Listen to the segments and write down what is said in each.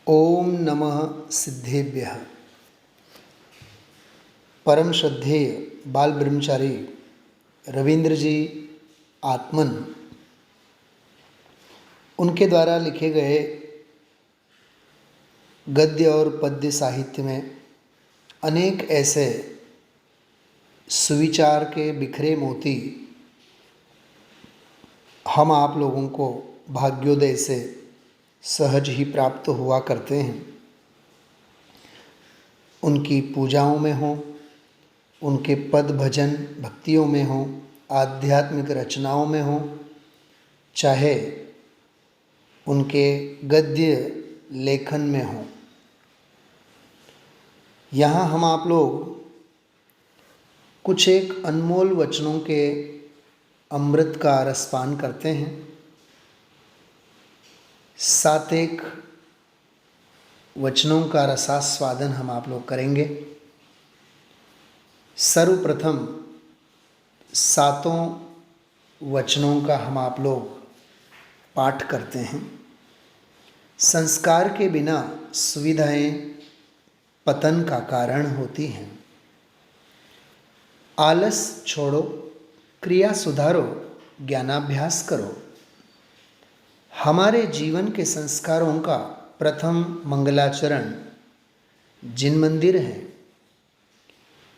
ओम नमः सिद्धेभ्यः। परम श्रद्धेय बाल ब्रह्मचारी रविंद्र जी आत्मन, उनके द्वारा लिखे गए गद्य और पद्य साहित्य में अनेक ऐसे सुविचार के बिखरे मोती हम आप लोगों को भाग्योदय से सहज ही प्राप्त हुआ करते हैं। उनकी पूजाओं में हो, उनके पद भजन भक्तियों में हो, आध्यात्मिक रचनाओं में हो, चाहे उनके गद्य लेखन में हो, यहाँ हम आप लोग कुछ एक अनमोल वचनों के अमृत का रसपान करते हैं। साथ एक वचनों का रसास्वादन हम आप लोग करेंगे। सर्वप्रथम सातों वचनों का हम आप लोग पाठ करते हैं। संस्कार के बिना सुविधाएं पतन का कारण होती हैं। आलस छोड़ो, क्रिया सुधारो, ज्ञानाभ्यास करो। हमारे जीवन के संस्कारों का प्रथम मंगलाचरण जिन मंदिर हैं।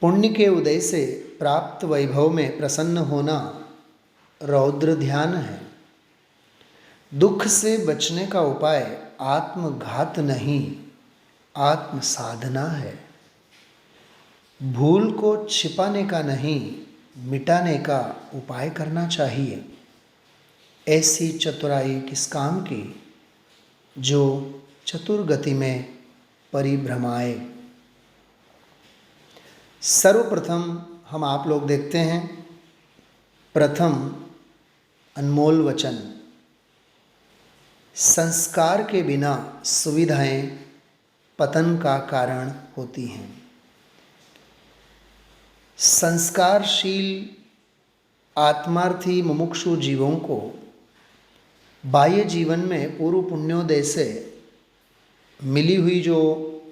पुण्य के उदय से प्राप्त वैभव में प्रसन्न होना रौद्र ध्यान है। दुख से बचने का उपाय आत्मघात नहीं, आत्म साधना है। भूल को छिपाने का नहीं, मिटाने का उपाय करना चाहिए। ऐसी चतुराई किस काम की, जो चतुर गति में परिभ्रमाए। सर्वप्रथम हम आप लोग देखते हैं प्रथम अनमोल वचन, संस्कार के बिना सुविधाएं पतन का कारण होती हैं। संस्कारशील आत्मार्थी मुमुक्षु जीवों को बाह्य जीवन में पूर्व पुण्योदय से मिली हुई जो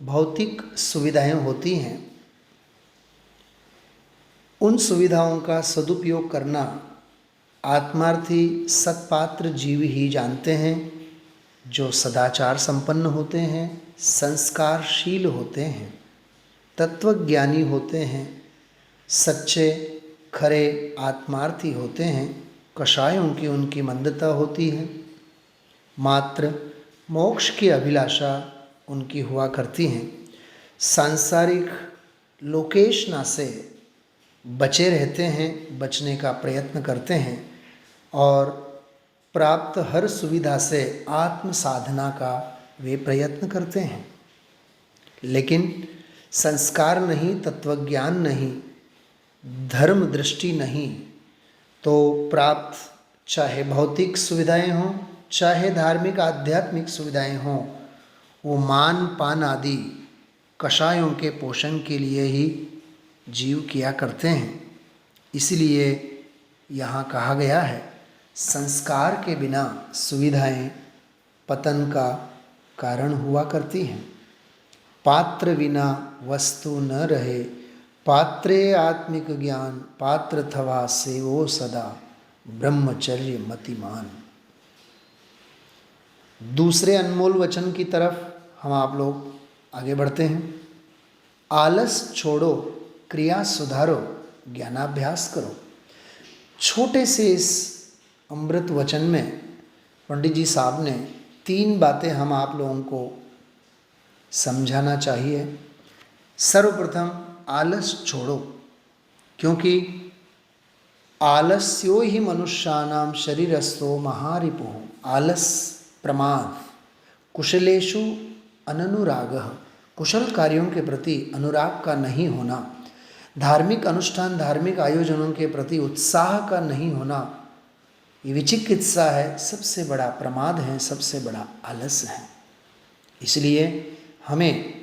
भौतिक सुविधाएं होती हैं, उन सुविधाओं का सदुपयोग करना आत्मार्थी सत्पात्र जीव ही जानते हैं, जो सदाचार संपन्न होते हैं, संस्कारशील होते हैं, तत्वज्ञानी होते हैं, सच्चे खरे आत्मार्थी होते हैं। कषायों की उनकी मंदता होती है, मात्र मोक्ष की अभिलाषा उनकी हुआ करती हैं। सांसारिक लोकेशना से बचे रहते हैं, बचने का प्रयत्न करते हैं और प्राप्त हर सुविधा से आत्म साधना का वे प्रयत्न करते हैं। लेकिन संस्कार नहीं, तत्वज्ञान नहीं, धर्म दृष्टि नहीं, तो प्राप्त चाहे भौतिक सुविधाएं हों, चाहे धार्मिक आध्यात्मिक सुविधाएं हों, वो मान पान आदि कषायों के पोषण के लिए ही जीव किया करते हैं। इसलिए यहाँ कहा गया है, संस्कार के बिना सुविधाएं पतन का कारण हुआ करती हैं। पात्र बिना वस्तु न रहे, पात्रे आत्मिक ज्ञान, पात्र थवा सेवो सदा, ब्रह्मचर्य मतिमान। दूसरे अनमोल वचन की तरफ हम आप लोग आगे बढ़ते हैं। आलस छोड़ो, क्रिया सुधारो, ज्ञानाभ्यास करो। छोटे से इस अमृत वचन में पंडित जी साहब ने 3 बातें हम आप लोगों को समझाना चाहिए। सर्वप्रथम आलस छोड़ो, क्योंकि आलस्यो ही मनुष्यानाम शरीरस्थो महारिपुः। आलस प्रमाद, कुशलेषु अननुरागः। कुशल कार्यों के प्रति अनुराग का नहीं होना, धार्मिक अनुष्ठान धार्मिक आयोजनों के प्रति उत्साह का नहीं होना, ये विचिकित्सा है, सबसे बड़ा प्रमाद है, सबसे बड़ा आलस है। इसलिए हमें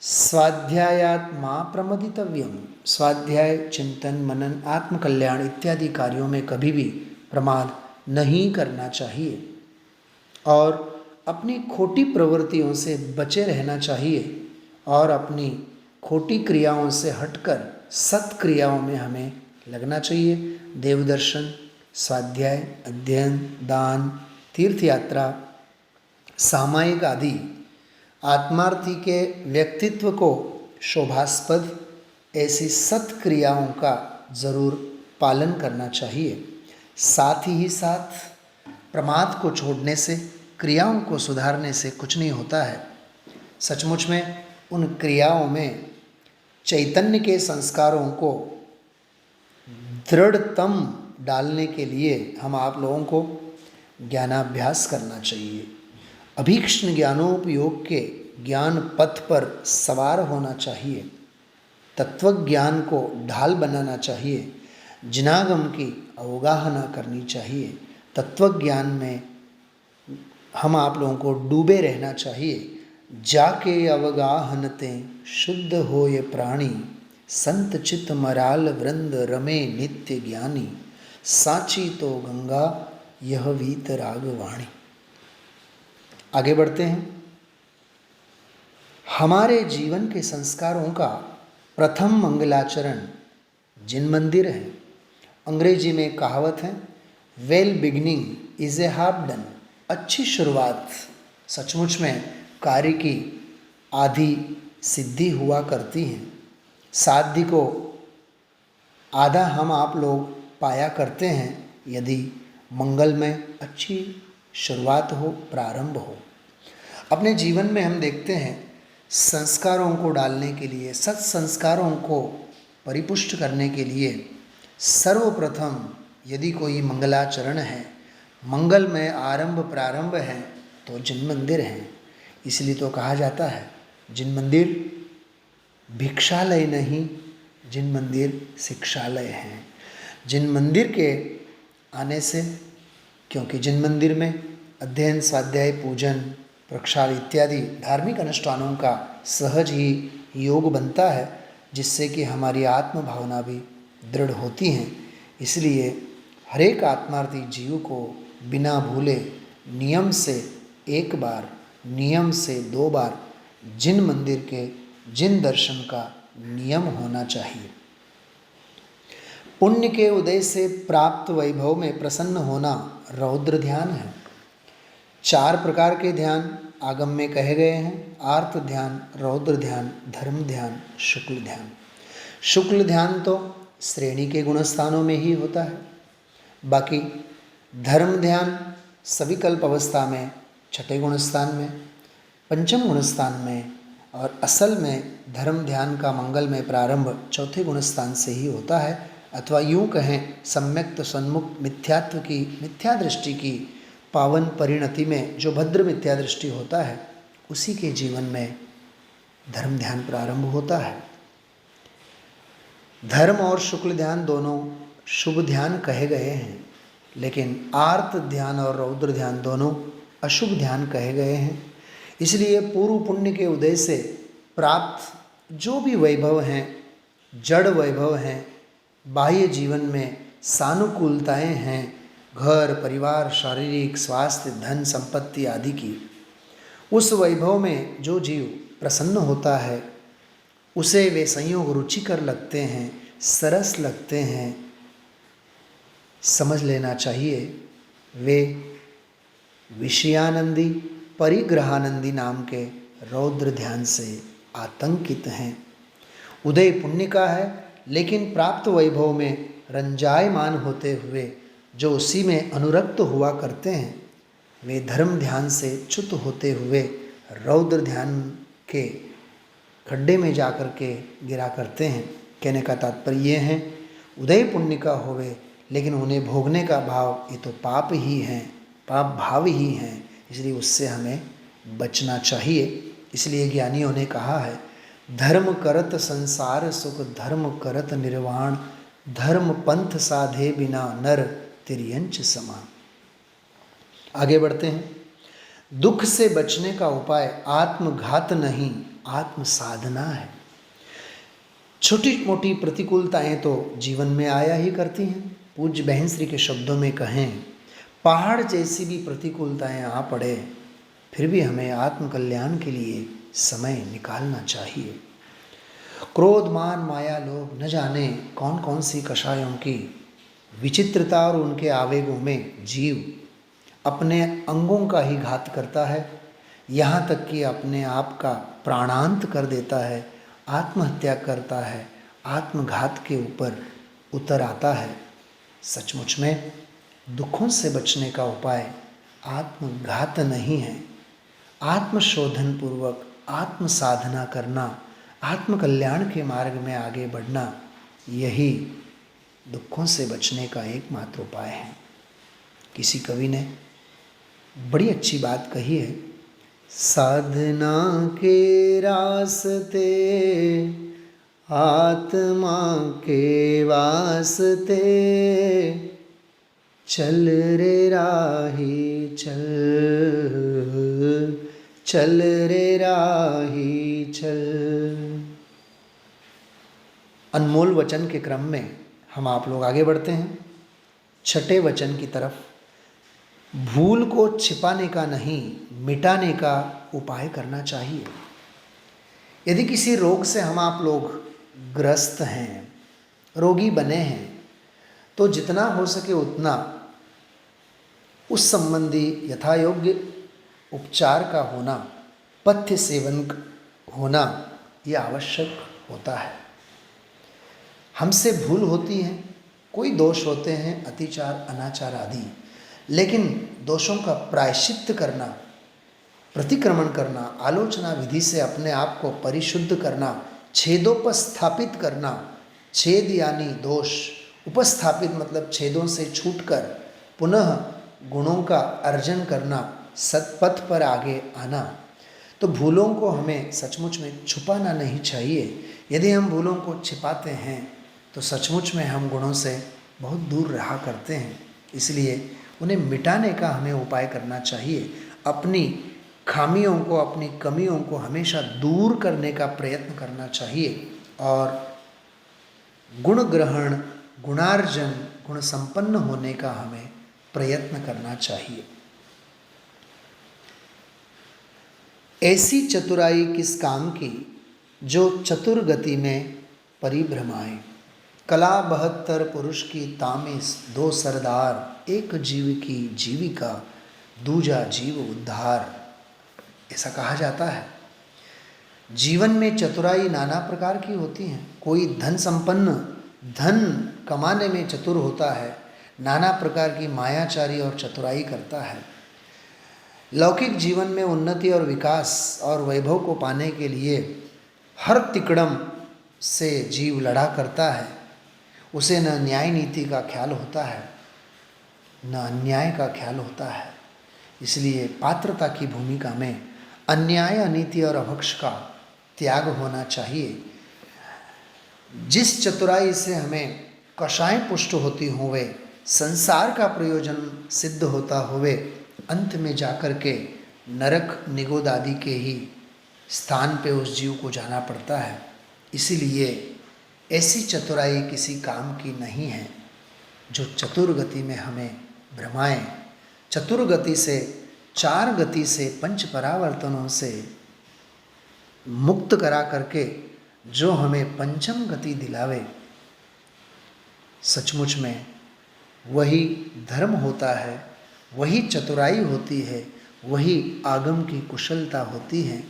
स्वाध्यायात् मा प्रमदितव्यम, स्वाध्याय, चिंतन, मनन, आत्मकल्याण इत्यादि कार्यों में कभी भी प्रमाद नहीं करना चाहिए। और अपनी खोटी प्रवृत्तियों से बचे रहना चाहिए और अपनी खोटी क्रियाओं से हटकर सत्क्रियाओं में हमें लगना चाहिए। देवदर्शन, स्वाध्याय, अध्ययन, दान, तीर्थ यात्रा, सामायिक आदि आत्मार्थी के व्यक्तित्व को शोभास्पद ऐसी सत्क्रियाओं का जरूर पालन करना चाहिए। साथ ही साथ प्रमाद को छोड़ने से, क्रियाओं को सुधारने से कुछ नहीं होता है। सचमुच में उन क्रियाओं में चैतन्य के संस्कारों को दृढ़तम डालने के लिए हम आप लोगों को ज्ञानाभ्यास करना चाहिए। अभीक्ष्ण ज्ञानोपयोग के ज्ञान पथ पर सवार होना चाहिए। तत्व ज्ञान को ढाल बनाना चाहिए। जिनागम की अवगाहना करनी चाहिए। तत्व ज्ञान में हम आप लोगों को डूबे रहना चाहिए। जाके अवगाहनते शुद्ध हो ये प्राणी, संत चित मराल वृंद रमे नित्य ज्ञानी, साची तो गंगा यह वीत रागवाणी। आगे बढ़ते हैं। हमारे जीवन के संस्कारों का प्रथम मंगलाचरण जिन मंदिर है। अंग्रेजी में कहावत है, well beginning is a half done. अच्छी शुरुआत सचमुच में कार्य की आधी सिद्धि हुआ करती है। साध्य को आधा हम आप लोग पाया करते हैं यदि मंगल में अच्छी शुरुआत हो, प्रारंभ हो। अपने जीवन में हम देखते हैं संस्कारों को डालने के लिए, सत्संस्कारों को परिपुष्ट करने के लिए सर्वप्रथम यदि कोई मंगलाचरण है, मंगल में आरंभ प्रारंभ है तो जिन मंदिर हैं। इसलिए तो कहा जाता है जिन मंदिर भिक्षालय नहीं, जिन मंदिर शिक्षालय हैं। जिन मंदिर के आने से, क्योंकि जिन मंदिर में अध्ययन, स्वाध्याय, पूजन, प्रक्षाल इत्यादि धार्मिक अनुष्ठानों का सहज ही योग बनता है, जिससे कि हमारी आत्म भावना भी दृढ़ होती हैं। इसलिए हरेक आत्मार्थी जीव को बिना भूले नियम से एक बार, नियम से 2 बार जिन मंदिर के, जिन दर्शन का नियम होना चाहिए। पुण्य के उदय से प्राप्त वैभव में प्रसन्न होना रौद्र ध्यान है। 4 प्रकार के ध्यान आगम में कहे गए हैं। आर्त ध्यान, रौद्र ध्यान, धर्म ध्यान, शुक्ल ध्यान। शुक्ल ध्यान तो श्रेणी के गुणस्थानों में ही होता है। बाकी धर्म ध्यान सविकल्प अवस्था में 6ठे गुणस्थान में, पंचम गुणस्थान में, और असल में धर्म ध्यान का मंगल में प्रारंभ 4थे गुणस्थान से ही होता है। अथवा यूँ कहें सम्यक्त सन्मुख मिथ्यात्व की, मिथ्या दृष्टि की पावन परिणति में जो भद्र मिथ्या दृष्टि होता है, उसी के जीवन में धर्म ध्यान प्रारंभ होता है। धर्म और शुक्ल ध्यान दोनों शुभ ध्यान कहे गए हैं, लेकिन आर्त ध्यान और रौद्र ध्यान दोनों अशुभ ध्यान कहे गए हैं। इसलिए पूर्व पुण्य के उदय से प्राप्त जो भी वैभव हैं, जड़ वैभव हैं, बाह्य जीवन में सानुकूलताएं हैं, घर, परिवार, शारीरिक स्वास्थ्य, धन संपत्ति आदि की, उस वैभव में जो जीव प्रसन्न होता है उसे वे संयोग रुचिकर लगते हैं, सरस लगते हैं। समझ लेना चाहिए वे विषयानंदी, परिग्रहानंदी नाम के रौद्र ध्यान से आतंकित हैं। उदय पुण्य का है, लेकिन प्राप्त वैभव में रंजायमान होते हुए जो उसी में अनुरक्त हुआ करते हैं, वे धर्म ध्यान से च्युत होते हुए रौद्र ध्यान के खड्डे में जाकर के गिरा करते हैं। कहने का तात्पर्य ये है, उदय पुण्य का होवे लेकिन उन्हें भोगने का भाव, ये तो पाप ही हैं, पाप भाव ही हैं। इसलिए उससे हमें बचना चाहिए। इसलिए ज्ञानियों ने कहा है, धर्म करत संसार सुख, धर्म करत निर्वाण, धर्म पंथ साधे बिना नर तिर्यंच समान। आगे बढ़ते हैं। दुख से बचने का उपाय आत्मघात नहीं, आत्म साधना है। छोटी मोटी प्रतिकूलताएं तो जीवन में आया ही करती हैं। पूज्य बहन श्री के शब्दों में कहें, पहाड़ जैसी भी प्रतिकूलताएं आ पड़े फिर भी हमें आत्मकल्याण के लिए समय निकालना चाहिए। क्रोध, मान, माया, लोभ, न जाने कौन कौन सी कषायों की विचित्रता और उनके आवेगों में जीव अपने अंगों का ही घात करता है, यहाँ तक कि अपने आप का प्राणांत कर देता है, आत्महत्या करता है, आत्मघात के ऊपर उतर आता है। सचमुच में दुखों से बचने का उपाय आत्मघात नहीं है। आत्मशोधन पूर्वक आत्म साधना करना, आत्मकल्याण के मार्ग में आगे बढ़ना, यही दुखों से बचने का एकमात्र उपाय है। किसी कवि ने बड़ी अच्छी बात कही है, साधना के रास्ते आत्मा के वास्ते, चल रे राही चल, चल रे राही चल। अनमोल वचन के क्रम में हम आप लोग आगे बढ़ते हैं छठे वचन की तरफ। भूल को छिपाने का नहीं, मिटाने का उपाय करना चाहिए। यदि किसी रोग से हम आप लोग ग्रस्त हैं, रोगी बने हैं, तो जितना हो सके उतना उस संबंधी यथायोग्य उपचार का होना, पथ्य सेवन होना, यह आवश्यक होता है। हमसे भूल होती है, कोई दोष होते हैं, अतिचार, अनाचार आदि, लेकिन दोषों का प्रायश्चित्त करना, प्रतिक्रमण करना, आलोचना विधि से अपने आप को परिशुद्ध करना, छेदोपस्थापित करना, छेद यानी दोष, उपस्थापित मतलब छेदों से छूटकर पुनः गुणों का अर्जन करना, सत्पथ पर आगे आना। तो भूलों को हमें सचमुच में छुपाना नहीं चाहिए। यदि हम भूलों को छिपाते हैं तो सचमुच में हम गुणों से बहुत दूर रहा करते हैं। इसलिए उन्हें मिटाने का हमें उपाय करना चाहिए। अपनी खामियों को, अपनी कमियों को हमेशा दूर करने का प्रयत्न करना चाहिए और गुण ग्रहण, गुणार्जन, गुण संपन्न होने का हमें प्रयत्न करना चाहिए। ऐसी चतुराई किस काम की जो चतुर गति में परिभ्रमाए। कला 72 पुरुष की तामिस, 2 सरदार, एक जीव की जीविका, दूजा जीव उद्धार, ऐसा कहा जाता है। जीवन में चतुराई नाना प्रकार की होती हैं। कोई धन संपन्न, धन कमाने में चतुर होता है, नाना प्रकार की मायाचारी और चतुराई करता है। लौकिक जीवन में उन्नति और विकास और वैभव को पाने के लिए हर तिकड़म से जीव लड़ा करता है। उसे न न्याय नीति का ख्याल होता है, न अन्याय का ख्याल होता है। इसलिए पात्रता की भूमिका में अन्याय, अनीति और अभक्ष का त्याग होना चाहिए। जिस चतुराई से हमें कषाय पुष्ट होती होवे, संसार का प्रयोजन सिद्ध होता होवे, अंत में जाकर के नरक, निगोद आदि के ही स्थान पे उस जीव को जाना पड़ता है। इसीलिए ऐसी चतुराई किसी काम की नहीं है जो चतुर गति में हमें भ्रमाए। चतुर गति से, 4 गति से, 5 परावर्तनों से मुक्त करा करके जो हमें पंचम गति दिलावे, सचमुच में वही धर्म होता है, वही चतुराई होती है, वही आगम की कुशलता होती है।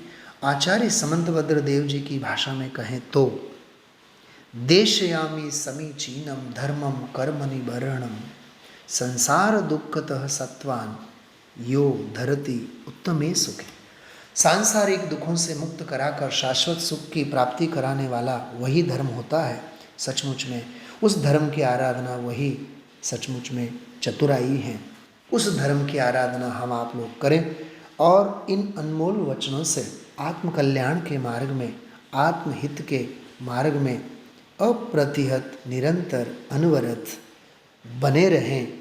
आचार्य समंतभद्र देव जी की भाषा में कहें तो देशयामी समीचीनम धर्मम कर्मनिबर्हणम संसार दुःखतः सत्वान यो धरति उत्तमे सुखे। सांसारिक दुखों से मुक्त कराकर शाश्वत सुख की प्राप्ति कराने वाला वही धर्म होता है। सचमुच में उस धर्म की आराधना वही सचमुच में चतुराई है। उस धर्म की आराधना हम आप लोग करें और इन अनमोल वचनों से आत्मकल्याण के मार्ग में, आत्महित के मार्ग में अप्रतिहत, निरंतर, अनवरत बने रहें।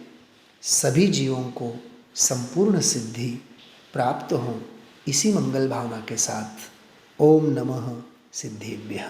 सभी जीवों को संपूर्ण सिद्धि प्राप्त हो, इसी मंगल भावना के साथ ओम नमः सिद्धिभ्यः।